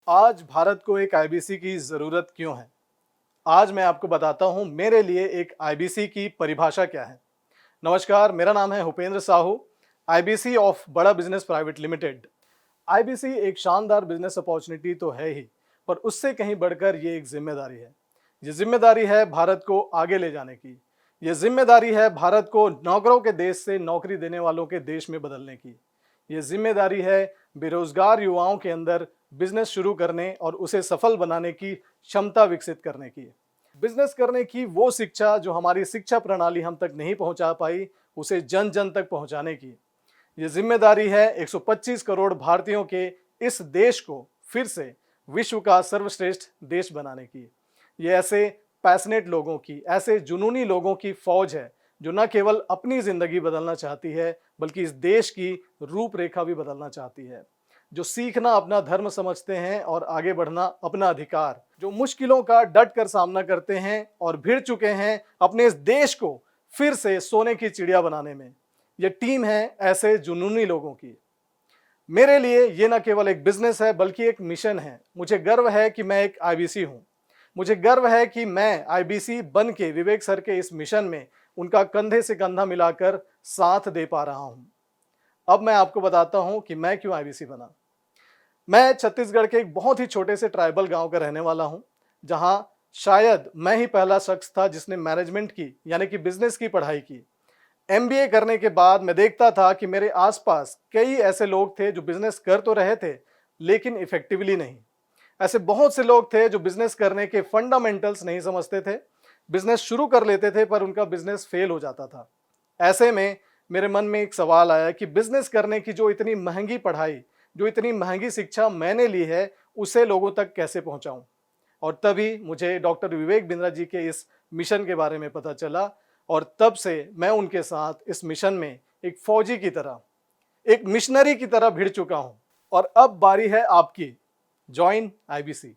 आज भारत को एक आईबीसी की ज़रूरत क्यों है? आज मैं आपको बताता हूँ मेरे लिए एक आईबीसी की परिभाषा क्या है। नमस्कार, मेरा नाम है भूपेंद्र साहू, आईबीसी ऑफ बड़ा बिज़नेस प्राइवेट लिमिटेड। आईबीसी एक शानदार बिज़नेस अपॉर्चुनिटी तो है ही, पर उससे कहीं बढ़कर ये एक ज़िम्मेदारी है। ये ज़िम्मेदारी है भारत को आगे ले जाने की। ये ज़िम्मेदारी है भारत को नौकरों के देश से नौकरी देने वालों के देश में बदलने की। ये ज़िम्मेदारी है बेरोज़गार युवाओं के अंदर बिज़नेस शुरू करने और उसे सफल बनाने की क्षमता विकसित करने की। बिज़नेस करने की वो शिक्षा जो हमारी शिक्षा प्रणाली हम तक नहीं पहुंचा पाई, उसे जन जन तक पहुंचाने की। ये जिम्मेदारी है 125 करोड़ भारतीयों के इस देश को फिर से विश्व का सर्वश्रेष्ठ देश बनाने की। ये ऐसे पैशनेट लोगों की, ऐसे जुनूनी लोगों की फौज है जो न केवल अपनी जिंदगी बदलना चाहती है बल्कि इस देश की रूपरेखा भी बदलना चाहती है। जो सीखना अपना धर्म समझते हैं और आगे बढ़ना अपना अधिकार, जो मुश्किलों का डट कर सामना करते हैं और भिड़ चुके हैं अपने इस देश को फिर से सोने की चिड़िया बनाने में। ये टीम है ऐसे जुनूनी लोगों की। मेरे लिए ये न केवल एक बिजनेस है बल्कि एक मिशन है। मुझे गर्व है कि मैं एक आईबीसी हूं। मुझे गर्व है कि मैं आईबीसी बन के विवेक सर के इस मिशन में उनका कंधे से कंधा मिलाकर साथ दे पा रहा हूं। अब मैं आपको बताता हूं कि मैं क्यों आईबीसी बना। मैं छत्तीसगढ़ के एक बहुत ही छोटे से ट्राइबल गांव का रहने वाला हूं, जहां शायद मैं ही पहला शख्स था जिसने मैनेजमेंट की यानी कि बिजनेस की पढ़ाई की। एमबीए करने के बाद मैं देखता था कि मेरे आसपास कई ऐसे लोग थे जो बिजनेस कर तो रहे थे लेकिन इफेक्टिवली नहीं। ऐसे बहुत से लोग थे जो बिजनेस करने के फंडामेंटल्स नहीं समझते थे, बिजनेस शुरू कर लेते थे पर उनका बिजनेस फेल हो जाता था। ऐसे में मेरे मन में एक सवाल आया कि बिजनेस करने की जो इतनी महंगी पढ़ाई, जो इतनी महंगी शिक्षा मैंने ली है, उसे लोगों तक कैसे पहुंचाऊं। और तभी मुझे डॉक्टर विवेक बिंद्रा जी के इस मिशन के बारे में पता चला और तब से मैं उनके साथ इस मिशन में एक फौजी की तरह, एक मिशनरी की तरह भिड़ चुका हूं। और अब बारी है आपकी। Join IBC.